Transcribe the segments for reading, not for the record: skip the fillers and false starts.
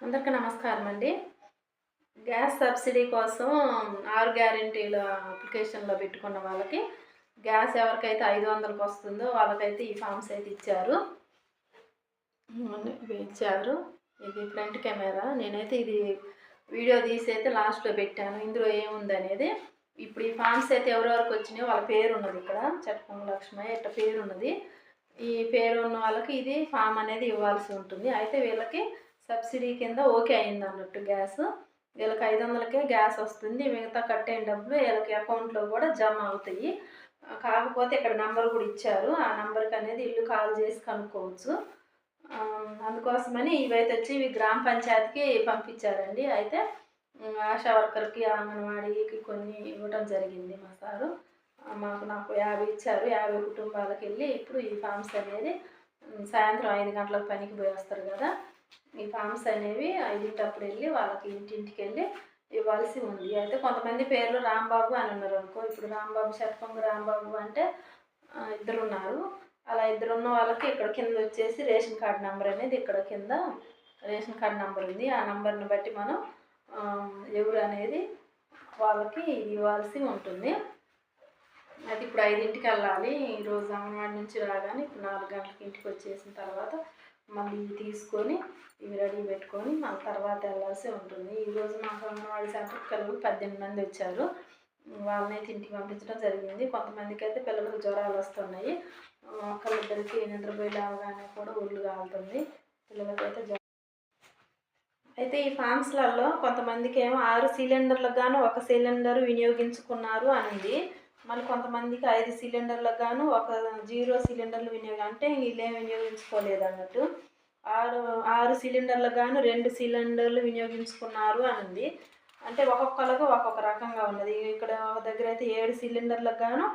అందరికీ నమస్కారం అండి. గ్యాస్ సబ్సిడీ కోసం 6 గ్యారంటీల అప్లికేషన్‌లో పెట్టుకున్న వాళ్ళకి గ్యాస్ ఎవరికైతే 500కి వస్తుందో వాళ్ళకైతే ఈ ఫామ్స్ అయితే ఇచ్చారు. ఇవి ఇచ్చారు. ఇది ఫ్రంట్ కెమెరా. నేనైతే ఇది వీడియో తీసి అయితే లాస్ట్‌లో పెట్టాను. ఇందులో ఏముందనేది. ఇప్పుడు ఈ ఫామ్స్ అయితే ఎవరెవరికి వచ్చినాయో వాళ్ళ పేరు ఉన్నది ఇక్కడ. చట్టం లక్ష్మయ్య ఇట్లా పేరు ఉన్నది. ఈ పేరు ఉన్న వాళ్ళకి ఇది ఫామ్ అనేది ఇవ్వాల్సి ఉంటుంది. అయితే వీళ్ళకి సబ్సిడీ కింద ఓకే అయింది అన్నట్టు గ్యాస్. వీళ్ళకి 500కే గ్యాస్ వస్తుంది. మిగతా కట్టైన డబ్బులు వీళ్ళకి అకౌంట్లో కూడా జమ అవుతాయి. కాకపోతే ఇక్కడ నంబర్ కూడా ఇచ్చారు. ఆ నంబర్కి అనేది ఇల్లు కాల్ చేసి కనుక్కోవచ్చు. అందుకోసమని ఇవైతే వచ్చి ఇవి గ్రామ పంచాయతీకి పంపించారండి. అయితే ఆశా వర్కర్కి, అంగన్వాడీకి కొన్ని ఇవ్వడం జరిగింది మా సారు. నాకు 50 ఇచ్చారు. 50 కుటుంబాలకు వెళ్ళి ఇప్పుడు ఈ ఫామ్స్ అనేది సాయంత్రం 5 గంటలకు పనికి పోయి వస్తారు కదా, ఈ ఫామ్స్ అనేవి 5 వెళ్ళి వాళ్ళకి ఇంటింటికి వెళ్ళి ఇవ్వాల్సి ఉంది. అయితే కొంతమంది పేర్లు రాంబాబు అని ఉన్నారు అనుకో. ఇప్పుడు రాంబాబు, షట్పంగు రాంబాబు అంటే ఇద్దరు ఉన్నారు. అలా ఇద్దరు ఉన్న వాళ్ళకి ఇక్కడ కింద వచ్చేసి రేషన్ కార్డు నెంబర్ అనేది ఇక్కడ కింద రేషన్ కార్డు నెంబర్ ఉంది. ఆ నెంబర్ని బట్టి మనం ఎవరు అనేది వాళ్ళకి ఇవ్వాల్సి ఉంటుంది. అది ఇప్పుడు 5ంటికి వెళ్ళాలి. ఈరోజు అంగన్వాడి నుంచి రాగానే ఇప్పుడు 4 గంటలకి ఇంటికి వచ్చేసిన తర్వాత మళ్ళీ ఇవి తీసుకొని ఇవి రెడీ పెట్టుకొని మళ్ళీ తర్వాత వెళ్ళాల్సి ఉంటుంది. ఈరోజు మాకు అంగన్వాడి సెంటర్కి పిల్లలు 18 మంది వచ్చారు. వాళ్ళనైతే ఇంటికి పంపించడం జరిగింది. కొంతమందికి అయితే పిల్లలకు జ్వరాలు వస్తున్నాయి. ఒకళ్ళిద్దరికి నిద్రపోయి లేవగానే కూడా ఒళ్ళు కాలుతుంది. పిల్లలకైతే అయితే ఈ ఫామ్స్లలో కొంతమందికి ఏమో 6 సిలిండర్లకు గాను 1 సిలిండర్ వినియోగించుకున్నారు అనింది. మళ్ళీ కొంతమందికి 5 సిలిండర్లకు గాను 0 సిలిండర్లు అంటే వీళ్ళేం వినియోగించుకోలేదు అన్నట్టు. 6 సిలిండర్లకు గాను 2 సిలిండర్లు వినియోగించుకున్నారు అనింది. అంటే ఒక్కొక్కరికి ఒక్కొక్క రకంగా ఉన్నది. ఇక్కడ ఒక దగ్గర అయితే 7 సిలిండర్లకు గాను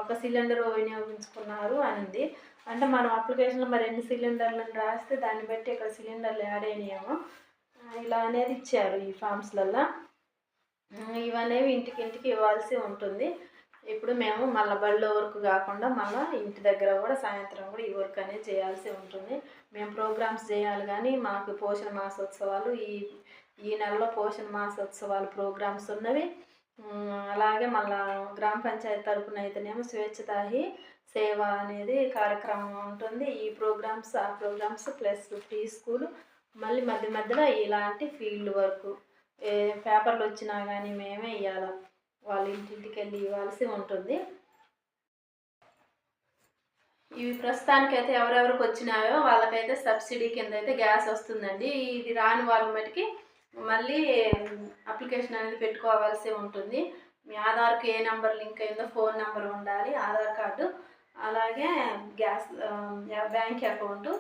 1 సిలిండర్ వినియోగించుకున్నారు అనింది. అంటే మనం అప్లికేషన్లో మరి 2 సిలిండర్లను రాస్తే దాన్ని బట్టి ఇక్కడ సిలిండర్లు యాడ్ అయినాయేమో ఇలా అనేది ఇచ్చారు ఈ ఫామ్స్లల్లో. ఇవనేవి ఇంటికి ఇవ్వాల్సి ఉంటుంది. ఇప్పుడు మేము మళ్ళీ బడిలో వర్క్ కాకుండా మళ్ళీ ఇంటి దగ్గర కూడా సాయంత్రం కూడా ఈ వర్క్ అనేది చేయాల్సి ఉంటుంది. మేము ప్రోగ్రామ్స్ చేయాలి కానీ మాకు పోషణ మాసోత్సవాలు ఈ నెలలో పోషణ మాసోత్సవాలు ప్రోగ్రామ్స్ ఉన్నవి. అలాగే మళ్ళీ గ్రామ పంచాయతీ తరపున అయితేనేమో స్వేచ్ఛతాహి సేవ అనేది కార్యక్రమం ఉంటుంది. ఈ ప్రోగ్రామ్స్ ఆ ప్రోగ్రామ్స్ ప్లస్ ఫ్రీ స్కూలు మళ్ళీ మధ్యలో ఇలాంటి ఫీల్డ్ వర్క్ పేపర్లు వచ్చినా కానీ మేమే ఇవ్వాలి. వాళ్ళ ఇంటింటికి వెళ్ళి ఇవ్వాల్సి ఉంటుంది. ఇవి ప్రస్తుతానికైతే ఎవరెవరికి వచ్చినాయో వాళ్ళకైతే సబ్సిడీ కింద అయితే గ్యాస్ వస్తుందండి. ఇది రాని వాళ్ళ మటుకి మళ్ళీ అప్లికేషన్ అనేది పెట్టుకోవాల్సి ఉంటుంది. మీ ఆధార్కి ఏ నెంబర్ లింక్ అయిందో ఫోన్ నెంబర్ ఉండాలి, ఆధార్ కార్డు, అలాగే గ్యాస్ బ్యాంక్ అకౌంటు,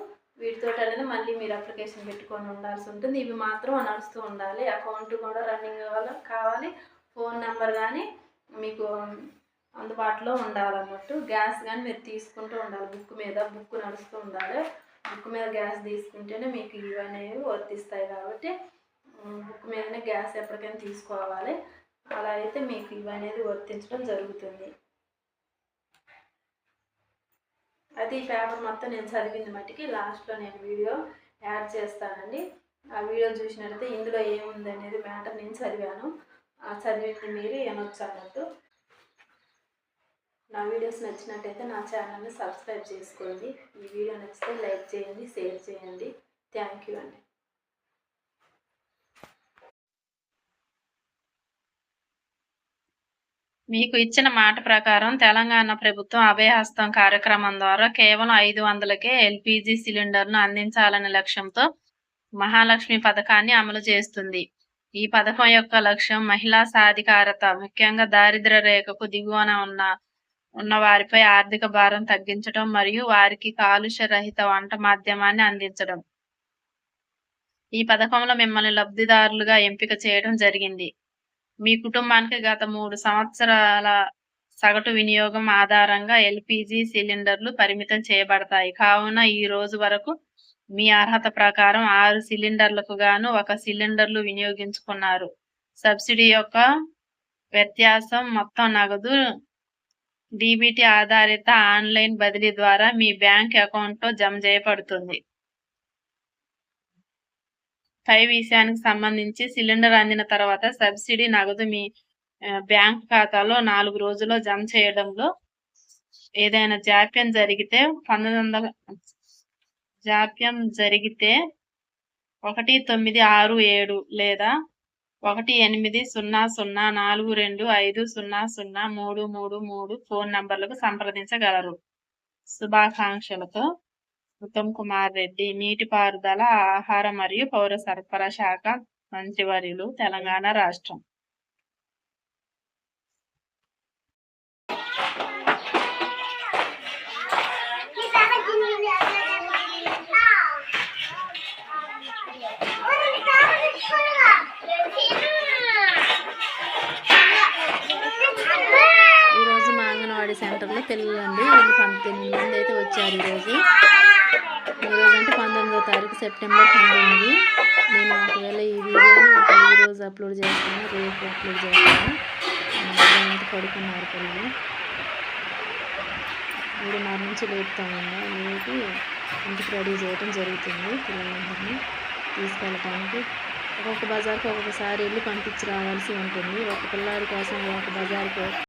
వీటితో అనేది మళ్ళీ మీరు అప్లికేషన్ పెట్టుకొని ఉండాల్సి ఉంటుంది. ఇవి మాత్రం నడుస్తూ ఉండాలి. అకౌంట్ కూడా రన్నింగ్ కావాలి. ఫోన్ నెంబర్ కానీ మీకు అందుబాటులో ఉండాలన్నట్టు. గ్యాస్ కానీ మీరు తీసుకుంటూ ఉండాలి. బుక్ నడుస్తూ ఉండాలి. బుక్ మీద గ్యాస్ తీసుకుంటేనే మీకు ఇవనేవి వర్తిస్తాయి. కాబట్టి బుక్ మీదనే గ్యాస్ ఎప్పటికైనా తీసుకోవాలి. అలా అయితే మీకు ఇవనేది వర్తించడం జరుగుతుంది. అది ఈ పేపర్ మొత్తం నేను చదివింది మట్టికి లాస్ట్లో నేను వీడియో యాడ్ చేస్తానండి. ఆ వీడియో చూసినట్లయితే ఇందులో ఏముంది అనేది మ్యాటర్ నేను చదివాను. చదివింది మీరు వినొచ్చు అన్నట్టు. నా వీడియోస్ నచ్చినట్టయితే నా ఛానల్ని సబ్స్క్రైబ్ చేసుకోండి. ఈ వీడియో నచ్చితే లైక్ చేయండి, షేర్ చేయండి. థ్యాంక్ యూ అండి. మీకు ఇచ్చిన మాట ప్రకారం తెలంగాణ ప్రభుత్వం అభయహస్తం కార్యక్రమం ద్వారా కేవలం 500కే ఎల్పిజి సిలిండర్ను అందించాలనే లక్ష్యంతో మహాలక్ష్మి పథకాన్ని అమలు చేస్తుంది. ఈ పథకం యొక్క లక్ష్యం మహిళా సాధికారత, ముఖ్యంగా దారిద్ర్య రేఖకు దిగువన ఉన్న వారిపై ఆర్థిక భారం తగ్గించడం మరియు వారికి కాలుష్య రహిత వంట మాధ్యమాన్ని అందించడం. ఈ పథకంలో మిమ్మల్ని లబ్ధిదారులుగా ఎంపిక చేయడం జరిగింది. మీ కుటుంబానికి గత 3 సంవత్సరాల సగటు వినియోగం ఆధారంగా ఎల్పిజి సిలిండర్లు పరిమితం చేయబడతాయి. కావున ఈ రోజు వరకు మీ అర్హత ప్రకారం 6 సిలిండర్లకు గాను 1 సిలిండర్లు వినియోగించుకున్నారు. సబ్సిడీ యొక్క వ్యత్యాసం మొత్తం నగదు డిబిటీ ఆధారిత ఆన్లైన్ బదిలీ ద్వారా మీ బ్యాంక్ అకౌంట్లో జమ చేయబడుతుంది. పై విషయానికి సంబంధించి సిలిండర్ అందిన తర్వాత సబ్సిడీ నగదు మీ బ్యాంక్ ఖాతాలో 4 రోజుల్లో జమ చేయడంలో ఏదైనా జాప్యం జరిగితే 1967 లేదా 1800425033 ఫోన్ నంబర్లకు సంప్రదించగలరు. శుభాకాంక్షలతో ఉత్తమ్ కుమార్ రెడ్డి, నీటిపారుదల, ఆహార మరియు పౌర సరఫరా శాఖ మంత్రివర్యులు, తెలంగాణ రాష్ట్రం. ఈరోజు మా అంగన్వాడీ సెంటర్లో పిల్లలండి వీళ్ళు 19 మంది అయితే వచ్చారు ఈరోజు అంటే 19వ తారీఖు సెప్టెంబర్ 19. నేను ఒకవేళ ఈ వీడియోని ఈరోజు అప్లోడ్ చేస్తాను, రేపు అప్లోడ్ చేస్తాను. పడుకున్నారు పిల్లలు. 3:30 నుంచి లేపుతామండి. లేపి ఇంటికి రెడీ చేయడం జరుగుతుంది. పిల్లలందరినీ తీసుకెళ్ళటానికి ఒక్కొక్క బజార్కి ఒక్కొక్కసారి వెళ్ళి పంపించి రావాల్సి ఉంటుంది. ఒక పిల్లాడి కోసం ఒక బజార్కి